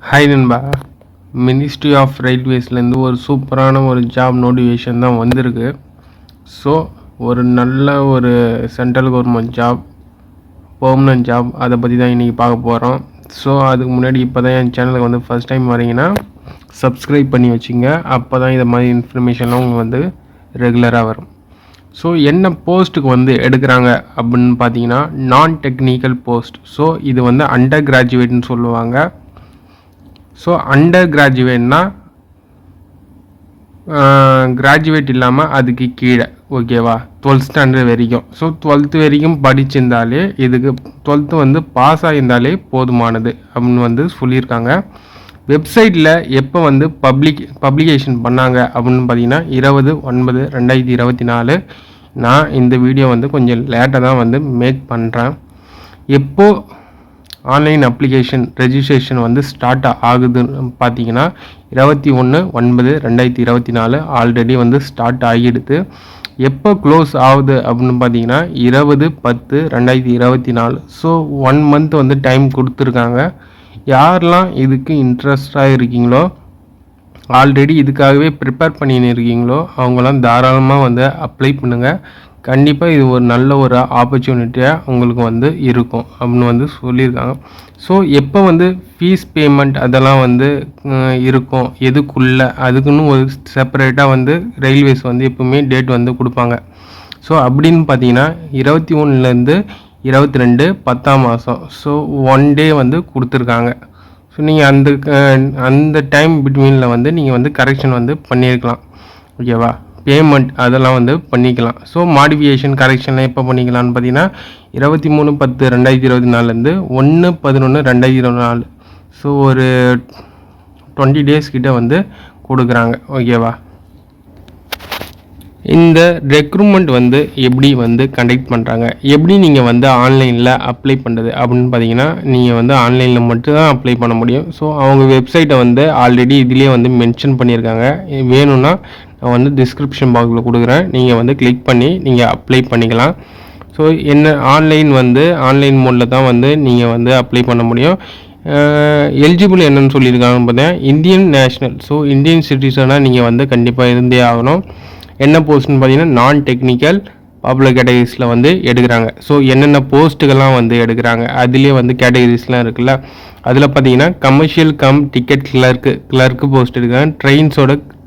Hi நண்பா, ministry of ரயில்வேஸ்லேருந்து ஒரு சூப்பரான ஒரு ஜாப் நோட்டிஃபிகேஷன் தான் வந்திருக்கு. ஸோ ஒரு நல்ல ஒரு central government job, permanent job, அதை பற்றி தான் இன்றைக்கி பார்க்க போகிறோம். ஸோ அதுக்கு முன்னாடி இப்போ தான் என் சேனலுக்கு வந்து ஃபஸ்ட் டைம் வரீங்கன்னா சப்ஸ்கிரைப் பண்ணி வச்சுங்க. அப்போ தான் இதை மாதிரி இன்ஃபர்மேஷன்லாம் உங்களுக்கு வந்து ரெகுலராக வரும். ஸோ என்ன போஸ்ட்டுக்கு வந்து எடுக்கிறாங்க அப்படின்னு பார்த்தீங்கன்னா நான் டெக்னிக்கல் போஸ்ட். ஸோ இது வந்து அண்டர் கிராஜுவேட்னு சொல்லுவாங்க. ஸோ அண்டர் கிராஜுவேட்னா கிராஜுவேட் இல்லாமல் அதுக்கு கீழே, ஓகேவா, 12th ஸ்டாண்டர்ட் வரைக்கும். ஸோ 12th வரைக்கும் படிச்சிருந்தாலே, இதுக்கு 12th வந்து பாஸ் ஆகியிருந்தாலே போதுமானது அப்படின்னு வந்து சொல்லியிருக்காங்க. வெப்சைட்டில் எப்போ வந்து பப்ளிகேஷன் பண்ணாங்க அப்படின்னு பார்த்தீங்கன்னா 20/9/2024. நான் இந்த வீடியோ வந்து கொஞ்சம் லேட்டாக தான் வந்து மேக் பண்ணுறேன். எப்போது ஆன்லைன் அப்ளிகேஷன் ரெஜிஸ்ட்ரேஷன் வந்து ஸ்டார்ட் ஆகுதுன்னு பார்த்தீங்கன்னா 21/9/2024 ஆல்ரெடி வந்து ஸ்டார்ட் ஆகிடுது. எப்போ க்ளோஸ் ஆகுது அப்படின்னு பார்த்தீங்கன்னா 20/10/2024. ஸோ 1 மந்த் வந்து டைம் கொடுத்துருக்காங்க. யாரெல்லாம் இதுக்கு இன்ட்ரெஸ்டாக இருக்கீங்களோ, ஆல்ரெடி இதுக்காகவே ப்ரிப்பேர் பண்ணின்னு இருக்கீங்களோ, அவங்களாம் தாராளமாக வந்து அப்ளை பண்ணுங்கள். கண்டிப்பாக இது ஒரு நல்ல ஒரு ஆப்பர்ச்சுனிட்டியாக உங்களுக்கு வந்து இருக்கும் அப்படின்னு வந்து சொல்லியிருக்காங்க. ஸோ எப்போ வந்து ஃபீஸ் பேமெண்ட் அதெல்லாம் வந்து இருக்கும், எதுக்குள்ளே, அதுக்குன்னு ஒரு செப்பரேட்டாக வந்து ரயில்வேஸ் வந்து எப்பவுமே டேட் வந்து கொடுப்பாங்க. ஸோ அப்படின்னு பார்த்தீங்கன்னா 21 22 10ஆம் மாதம். ஸோ 1 டே வந்து கொடுத்துருக்காங்க. ஸோ நீங்கள் அந்த டைம் பிட்வீனில் வந்து நீங்கள் வந்து கரெக்ஷன் வந்து பண்ணியிருக்கலாம், ஓகேவா. பேமெண்ட் அதெல்லாம் வந்து பண்ணிக்கலாம். ஸோ மாடிஃபிகேஷன் கரெக்ஷன்லாம் எப்போ பண்ணிக்கலாம்னு பார்த்தீங்கன்னா 23/10/2024 1/11/2024. ஸோ ஒரு 20 டேஸ் கிட்ட வந்து கொடுக்குறாங்க, ஓகேவா. இந்த ரெக்ரூட்மெண்ட் வந்து எப்படி வந்து கண்டக்ட் பண்ணுறாங்க, எப்படி நீங்கள் வந்து ஆன்லைனில் அப்ளை பண்ணுறது அப்படின்னு பார்த்தீங்கன்னா, நீங்கள் வந்து ஆன்லைனில் மட்டும்தான் அப்ளை பண்ண முடியும். ஸோ அவங்க வெப்சைட்டை வந்து ஆல்ரெடி இதிலே வந்து மென்ஷன் பண்ணியிருக்காங்க. வேணும்னா நான் வந்து டிஸ்கிரிப்ஷன் பாக்ஸில் கொடுக்குறேன், நீங்கள் வந்து கிளிக் பண்ணி நீங்கள் அப்ளை பண்ணிக்கலாம். ஸோ என்ன ஆன்லைன் மோடில் தான் வந்து நீங்கள் வந்து அப்ளை பண்ண முடியும். எலிஜிபிள் என்னன்னு சொல்லியிருக்காங்கன்னு பார்த்தீங்கன்னா இந்தியன் நேஷ்னல். ஸோ இந்தியன் சிட்டிசனாக நீங்கள் வந்து கண்டிப்பாக இருந்தே ஆகணும். என்ன போஸ்ட்னு பார்த்தீங்கன்னா நான் டெக்னிக்கல் பாப்புலர் கேட்டகரிஸில் வந்து எடுக்கிறாங்க. ஸோ என்னென்ன போஸ்ட்டுகள்லாம் வந்து எடுக்கிறாங்க, அதுலேயே வந்து கேட்டகரிஸ்லாம் இருக்குல்ல, அதில் பார்த்தீங்கன்னா கமர்ஷியல் டிக்கெட் கிளர்க்கு போஸ்ட் எடுக்கிறாங்க.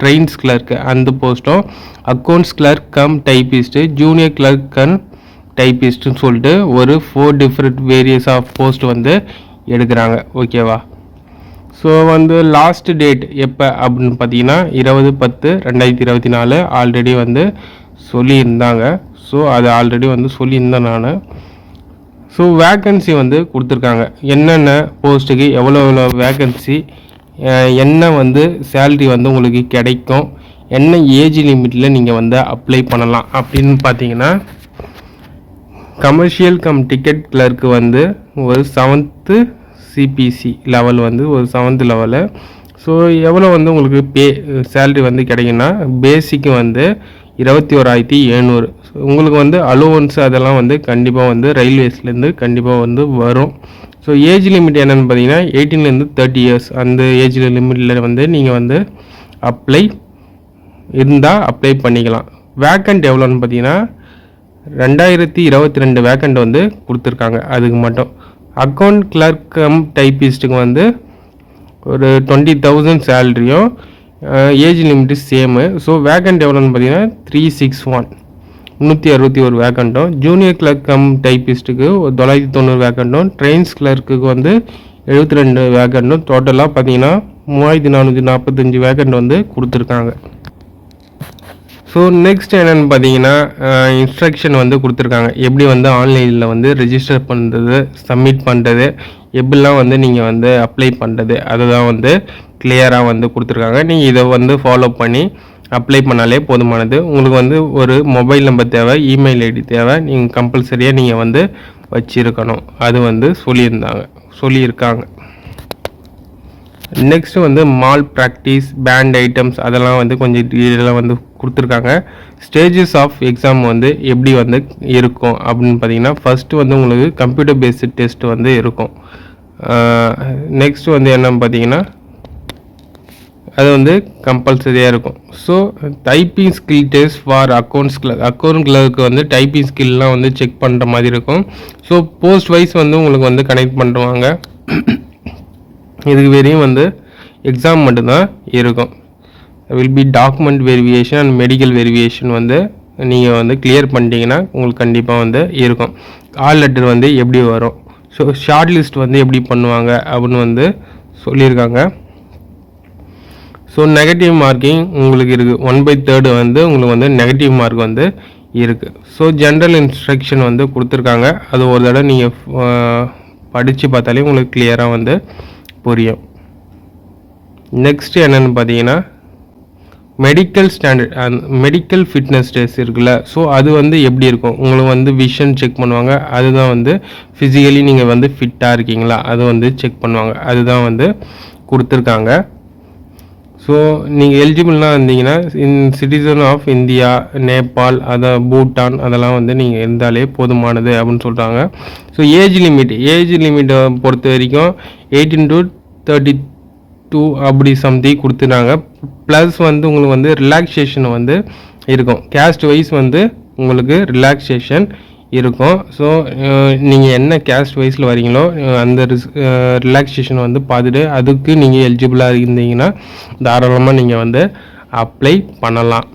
ட்ரெயின்ஸ் கிளர்க்கு அந்த போஸ்ட்டும், accounts clerk typist, junior clerk டைப்பிஸ்ட்டுன்னு சொல்லிட்டு ஒரு 4 டிஃப்ரெண்ட் வேரியஸ் ஆஃப் போஸ்ட் வந்து எடுக்கிறாங்க, ஓகேவா. ஸோ வந்து லாஸ்ட் டேட் எப்போ அப்படின்னு பார்த்தீங்கன்னா 20/10/2024 ஆல்ரெடி வந்து சொல்லியிருந்தாங்க. ஸோ அது ஆல்ரெடி வந்து சொல்லியிருந்தேன் நான். ஸோ வேக்கன்சி வந்து கொடுத்துருக்காங்க, என்னென்ன போஸ்ட்டுக்கு எவ்வளோ வேக்கன்சி, என்ன வந்து சேல்ரி வந்து உங்களுக்கு கிடைக்கும், என்ன ஏஜ் லிமிட்டில் நீங்கள் வந்து அப்ளை பண்ணலாம் அப்படின்னு பார்த்தீங்கன்னா கமர்ஷியல் டிக்கெட் கிளர்க்கு வந்து ஒரு 7th சிபிசி லெவல் வந்து ஒரு 7th லெவலு. ஸோ எவ்வளோ வந்து உங்களுக்கு சேல்ரி வந்து கிடைக்குன்னா பேசிக்கு வந்து 21,700. உங்களுக்கு வந்து அலோவன்ஸ் அதெல்லாம் வந்து கண்டிப்பாக வந்து ரயில்வேஸ்லேருந்து கண்டிப்பாக வந்து வரும். ஸோ ஏஜ் லிமிட் என்னென்னு பார்த்தீங்கன்னா 18 to 30 years. அந்த ஏஜ் லிமிட்டில் வந்து நீங்கள் வந்து அப்ளை பண்ணிக்கலாம். வேக்கண்ட் எவ்வளோன்னு பார்த்தீங்கன்னா 2022 வேக்கண்ட் வந்து கொடுத்துருக்காங்க அதுக்கு மட்டும். அக்கௌண்ட் கிளர்க் டைப்பிஸ்ட்டுக்கு வந்து ஒரு 20,000 சேல்ரியும், ஏஜ் லிமிட்டு சேமு. ஸோ வேக்கண்ட் எவ்வளோன்னு பார்த்தீங்கன்னா 361 வேக்கண்ட்டும், ஜூனியர் கிளர்க் டைப்பிஸ்ட்டுக்கு 990 வேக்கண்ட்டும், ட்ரெயின்ஸ் கிளர்க்குக்கு வந்து 72 வேக்கண்ட்டும், டோட்டலாக பார்த்தீங்கன்னா 3,445 வேக்கண்ட் வந்து கொடுத்துருக்காங்க. ஸோ நெக்ஸ்ட் என்னென்னு பார்த்தீங்கன்னா இன்ஸ்ட்ரக்ஷன் வந்து கொடுத்துருக்காங்க, எப்படி வந்து ஆன்லைனில் வந்து ரெஜிஸ்டர் பண்ணுறது, சப்மிட் பண்ணுறது, எப்படிலாம் வந்து நீங்கள் வந்து அப்ளை பண்ணுறது, அதை தான் வந்து கிளியராக வந்து கொடுத்துருக்காங்க. நீங்கள் இதை வந்து ஃபாலோ பண்ணி அப்ளை பண்ணாலே போதுமானது. உங்களுக்கு வந்து ஒரு மொபைல் நம்பர் தேவை, இமெயில் ஐடி தேவை, நீங்கள் கம்பல்சரியாக நீங்கள் வந்து வச்சுருக்கணும். அது வந்து சொல்லியிருக்காங்க. நெக்ஸ்ட்டு வந்து மால் ப்ராக்டிஸ், பேண்ட் ஐட்டம்ஸ் அதெல்லாம் வந்து கொஞ்சம் டீட்டெயிலாக வந்து கொடுத்துருக்காங்க. ஸ்டேஜஸ் ஆஃப் எக்ஸாம் வந்து எப்படி வந்து இருக்கும் அப்படின்னு பார்த்தீங்கன்னா ஃபஸ்ட்டு வந்து உங்களுக்கு கம்ப்யூட்டர் பேஸ்டு டெஸ்ட் வந்து இருக்கும். நெக்ஸ்ட் வந்து என்னன்னு பார்த்தீங்கன்னா அது வந்து கம்பல்சரியாக இருக்கும். So typing skill test for account clerk வந்து டைப்பிங் ஸ்கில்லாம் வந்து செக் பண்ணுற மாதிரி இருக்கும். ஸோ போஸ்ட் வைஸ் வந்து உங்களுக்கு வந்து கனெக்ட் பண்ணுவாங்க. இதுக்கு வெறியும் வந்து எக்ஸாம் மட்டும்தான் இருக்கும். Will be document verification and medical verification வந்து நீங்கள் வந்து கிளியர் பண்ணிட்டீங்கன்னா உங்களுக்கு கண்டிப்பாக வந்து இருக்கும். கால் லெட்டர் வந்து எப்படி வரும், ஸோ ஷார்ட் லிஸ்ட் வந்து எப்படி பண்ணுவாங்க அப்படின்னு வந்து சொல்லியிருக்காங்க. ஸோ நெகட்டிவ் மார்க்கிங் உங்களுக்கு இருக்குது. 1/3 வந்து உங்களுக்கு வந்து நெகட்டிவ் மார்க் வந்து இருக்குது. ஸோ ஜென்ரல் இன்ஸ்ட்ரக்ஷன் வந்து கொடுத்துருக்காங்க. அது ஒரு தடவை நீங்கள் படித்து பார்த்தாலே உங்களுக்கு கிளியராக வந்து புரியும். நெக்ஸ்ட்டு என்னென்னு பார்த்தீங்கன்னா medical standard and medical fitness test இருக்குல்ல. ஸோ அது வந்து எப்படி இருக்கும், உங்களுக்கு வந்து விஷன் செக் பண்ணுவாங்க. அதுதான் வந்து ஃபிசிக்கலி நீங்கள் வந்து ஃபிட்டாக இருக்கீங்களா அது வந்து செக் பண்ணுவாங்க. அதுதான் வந்து கொடுத்துருக்காங்க. ஸோ நீங்கள் எலிஜிபிள்லாம் இருந்தீங்கன்னா citizen of India, Nepal, Bhutan அதெல்லாம் வந்து நீங்கள் இருந்தாலே போதுமானது அப்படின்னு சொல்கிறாங்க. ஸோ ஏஜ் லிமிட்டை பொறுத்த வரைக்கும் 18 to 32 அப்படி சம்திங் கொடுத்துட்டாங்க. ப்ளஸ் வந்து உங்களுக்கு வந்து ரிலாக்ஸேஷன் வந்து இருக்கும். கேஸ்ட் வைஸ் வந்து உங்களுக்கு ரிலாக்ஸேஷன் இருக்கும். ஸோ நீங்கள் என்ன கேஸ்ட் வைஸில் வரீங்களோ அந்த ரிலாக்ஸேஷன் வந்து பார்த்துட்டு அதுக்கு நீங்கள் எலிஜிபிளாக இருந்தீங்கன்னா தாராளமாக நீங்கள் வந்து அப்ளை பண்ணலாம்.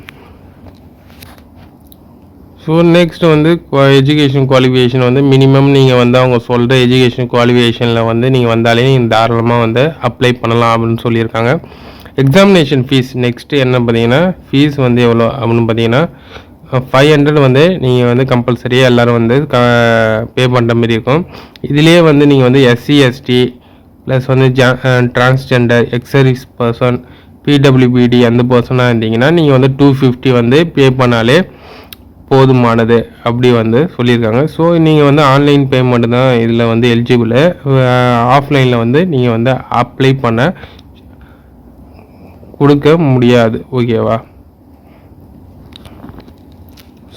ஸோ நெக்ஸ்ட் வந்து எஜுகேஷன் குவாலிஃபிகேஷன் வந்து மினிமம் நீங்கள் வந்து அவங்க சொல்கிற எஜுகேஷன் குவாலிஃபிகேஷனில் வந்து நீங்கள் வந்தாலே நீங்கள் தாராளமாக வந்து அப்ளை பண்ணலாம் அப்படின்னு சொல்லியிருக்காங்க. எக்ஸாமினேஷன் ஃபீஸ் நெக்ஸ்ட்டு என்ன பார்த்தீங்கன்னா ஃபீஸ் வந்து எவ்வளோ அப்படின்னு பார்த்தீங்கன்னா 500 வந்து நீங்கள் வந்து கம்பல்சரியாக எல்லோரும் வந்து பே பண்ணுற மாதிரி இருக்கும். இதிலே வந்து நீங்கள் வந்து SC ST ப்ளஸ் வந்து டிரான்ஸ்ஜெண்டர், எக்ஸர்வீஸ் பர்சன், PWBD அந்த பர்சனாக இருந்தீங்கன்னா நீங்கள் வந்து 250 வந்து பே பண்ணாலே போதுமானது அப்படி வந்து சொல்லியிருக்காங்க. ஸோ நீங்கள் வந்து ஆன்லைன் பேமெண்ட் தான் இதில் வந்து எலிஜிபிள். ஆஃப்லைனில் வந்து நீங்கள் வந்து அப்ளை பண்ண கொடுக்க முடியாது. ஓகேவா?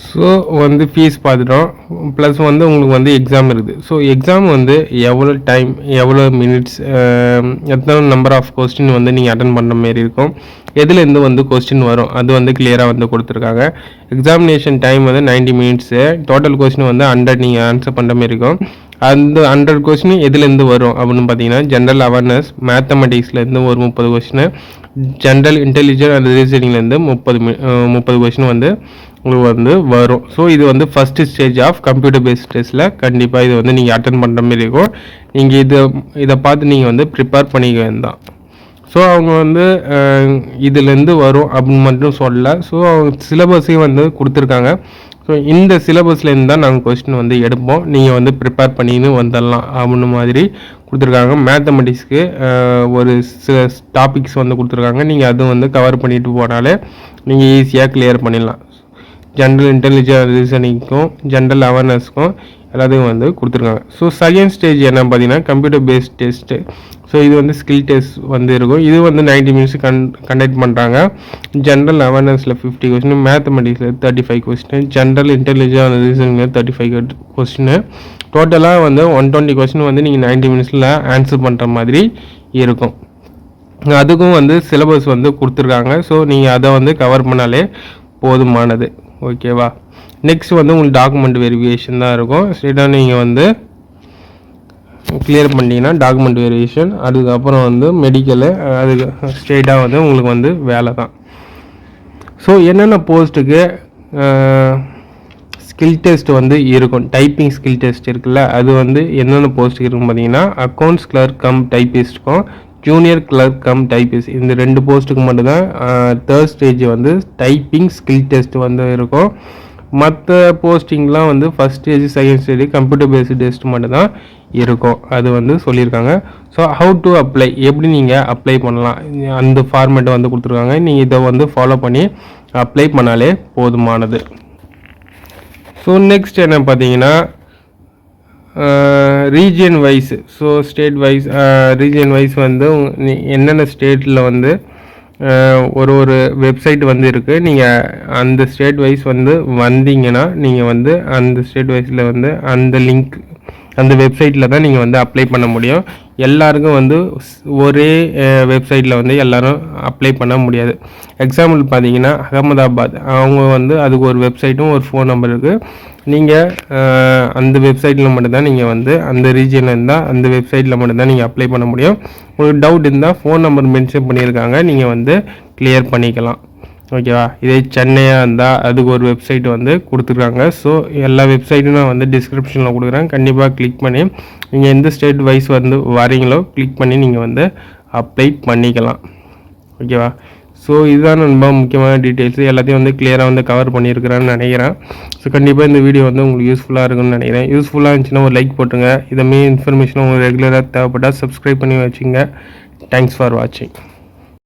ஸோ வந்து ஃபீஸ் பார்த்துட்டோம். ப்ளஸ் வந்து உங்களுக்கு வந்து எக்ஸாம் இருக்குது. ஸோ எக்ஸாம் வந்து எவ்வளோ டைம், எவ்வளோ மினிட்ஸ், எத்தனை நம்பர் ஆஃப் கொஸ்டின் வந்து நீங்கள் அட்டன் பண்ணுற மாரி இருக்கும், எதுலேருந்து வந்து கொஸ்டின் வரும் அது வந்து கிளியராக வந்து கொடுத்துருக்காங்க. எக்ஸாமினேஷன் டைம் வந்து 90 மினிட்ஸு. டோட்டல் கொஸ்டின் வந்து 100 நீங்கள் ஆன்சர் பண்ணுற மாரி இருக்கும். அந்த 100 கொஸ்டின் எதுலேருந்து வரும் அப்படின்னு பார்த்தீங்கன்னா ஜென்ரல் அவேர்னஸ், மேத்தமெட்டிக்ஸ்லேருந்து ஒரு 30 கொஸ்டின், ஜென்ரல் இன்டெலிஜென்ஸ் அண்ட் ரீசனிங்லேருந்து 30 கொஸ்டின் வந்து உங்களுக்கு வந்து வரும். ஸோ இது வந்து first stage of computer based டெஸ்ட்டில் கண்டிப்பாக இது வந்து நீங்கள் அட்டன் பண்ணுற மாதிரி இருக்கும். நீங்கள் இதை பார்த்து நீங்கள் வந்து ப்ரிப்பேர் பண்ணிக்க வேண்டாம். ஸோ அவங்க வந்து இதுலேருந்து வரும் அப்படின்னு மட்டும் சொல்லலை. ஸோ அவங்க சிலபஸையும் வந்து கொடுத்துருக்காங்க. ஸோ இந்த சிலபஸ்லேருந்து தான் நாங்கள் கொஸ்டின் வந்து எடுப்போம், நீங்கள் வந்து ப்ரிப்பேர் பண்ணின்னு வந்துடலாம் அப்படின்னு மாதிரி கொடுத்துருக்காங்க. மேத்தமெட்டிக்ஸ்க்கு ஒரு சில டாபிக்ஸ் வந்து கொடுத்துருக்காங்க. நீங்கள் அதுவும் வந்து கவர் பண்ணிட்டு போனாலே நீங்கள் ஈஸியாக கிளியர் பண்ணிடலாம். ஜென்ரல் இன்டெலிஜென்ஸ் ரீசனிங்க்கும் ஜென்ரல் அவேர்னஸ்க்கும் எல்லாத்தையும் வந்து கொடுத்துருக்காங்க. ஸோ செகண்ட் ஸ்டேஜ் என்ன பார்த்தீங்கன்னா கம்ப்யூட்டர் பேஸ்ட் டெஸ்ட்டு. ஸோ இது வந்து ஸ்கில் டெஸ்ட் வந்து இருக்கும். இது வந்து 90 மினிட்ஸ் கண்டக்ட் பண்ணுறாங்க. ஜென்ரல் அவேர்னஸில் 50 கொஸ்டின், மேத்தமெட்டிக்ஸில் 35 கொஸ்டின், ஜென்ரல் இன்டெலிஜென்ஸ் ரீசனிங்கில் 35 கொஸ்டின். டோட்டலாக வந்து 120 கொஸ்டின் வந்து நீங்கள் 90 மினிட்ஸில் ஆன்சர் பண்ணுற மாதிரி இருக்கும். அதுக்கும் வந்து சிலபஸ் வந்து கொடுத்துருக்காங்க. ஸோ நீங்கள் அதை வந்து கவர் பண்ணாலே போதுமானது. ஓகேவா? நெக்ஸ்ட் வந்து உங்களுக்கு டாக்குமெண்ட் வெரிஃபிகேஷன் தான் இருக்கும். ஸ்ட்ரெயிட்டாக நீங்கள் வந்து கிளியர் பண்ணிட்டீங்கன்னா டாக்குமெண்ட் வெரிஃபிகேஷன், அதுக்கப்புறம் வந்து மெடிக்கலு, அதுக்கு ஸ்ட்ரெயிட்டாக வந்து உங்களுக்கு வந்து வேலை தான். ஸோ என்னென்ன போஸ்ட்டுக்கு ஸ்கில் டெஸ்ட் வந்து இருக்கும், டைப்பிங் ஸ்கில் டெஸ்ட் இருக்குல்ல, அது வந்து என்னென்ன போஸ்ட்டுக்கு இருக்கும் பார்த்தீங்கன்னா அக்கௌண்ட்ஸ் கிளர்க் கம் டைப்பிஸ்ட்க்கும் ஜூனியர் கிளர்க் கம் டைப்பிஸ்ட் இந்த 2 போஸ்ட்டுக்கு மட்டும்தான் தேர்ட் ஸ்டேஜ் வந்து டைப்பிங் ஸ்கில் டெஸ்ட் வந்து இருக்கும். மற்ற போஸ்டிங்லாம் வந்து first stage second stage computer based test மட்டும்தான் இருக்கும். அது வந்து சொல்லியிருக்காங்க. ஸோ ஹவு டு அப்ளை, எப்படி நீங்கள் அப்ளை பண்ணலாம் அந்த ஃபார்மேட்டை வந்து கொடுத்துருக்காங்க. நீங்கள் இதை வந்து ஃபாலோ பண்ணி அப்ளை பண்ணாலே போதுமானது. ஸோ நெக்ஸ்ட் என்ன பார்த்தீங்கன்னா region wise, so state wise, region wise வந்து என்னென்ன ஸ்டேட்டில் வந்து ஒரு வெப்சைட் வந்து இருக்குது. நீங்கள் அந்த ஸ்டேட் வைஸ் வந்து வந்தீங்கன்னா நீங்கள் வந்து அந்த ஸ்டேட் வைஸில் வந்து அந்த லிங்க் அந்த வெப்சைட்டில் தான் நீங்கள் வந்து அப்ளை பண்ண முடியும். எல்லாருக்கும் வந்து ஒரே வெப்சைட்டில் வந்து எல்லோரும் அப்ளை பண்ண முடியாது. எக்ஸாம்பிள் பார்த்தீங்கன்னா அகமதாபாத் அவங்க வந்து அதுக்கு ஒரு வெப்சைட்டும் ஒரு ஃபோன் நம்பர் இருக்குது. நீங்கள் அந்த வெப்சைட்டில் மட்டும்தான் நீங்கள் வந்து அந்த ரீஜனில் இருந்தால் அந்த வெப்சைட்டில் மட்டும்தான் நீங்கள் அப்ளை பண்ண முடியும். உங்களுக்கு டவுட் இருந்தால் ஃபோன் நம்பர் மென்ஷன் பண்ணியிருக்காங்க, நீங்கள் வந்து கிளியர் பண்ணிக்கலாம். ஓகேவா? இதே சென்னையாக இருந்தால் அதுக்கு ஒரு வெப்சைட் வந்து கொடுத்துருக்காங்க. ஸோ எல்லா வெப்சைட்டும் நான் வந்து டிஸ்கிரிப்ஷனில் கொடுக்குறேன். கண்டிப்பாக கிளிக் பண்ணி நீங்கள் எந்த ஸ்டேட் வைஸ் வந்து வரீங்களோ கிளிக் பண்ணி நீங்கள் வந்து அப்ளை பண்ணிக்கலாம். ஓகேவா? ஸோ இதுதான் ரொம்ப முக்கியமான டீட்டெயில்ஸ் எல்லாத்தையும் வந்து கிளியராக வந்து கவர் பண்ணியிருக்கிறேன்னு நினைக்கிறேன். ஸோ கண்டிப்பாக இந்த வீடியோ வந்து உங்களுக்கு யூஸ்ஃபுல்லாக இருக்குன்னு நினைக்கிறேன். யூஸ்ஃபுல்லாக இருந்துச்சுன்னா ஒரு லைக் போட்டுங்க. இதை மாரி இன்ஃபர்மேஷன் உங்களுக்கு ரெகுலராக தேவைப்பட்டால் சப்ஸ்கிரைப் பண்ணி வச்சுங்க. தேங்க்ஸ் ஃபார் வாட்சிங்.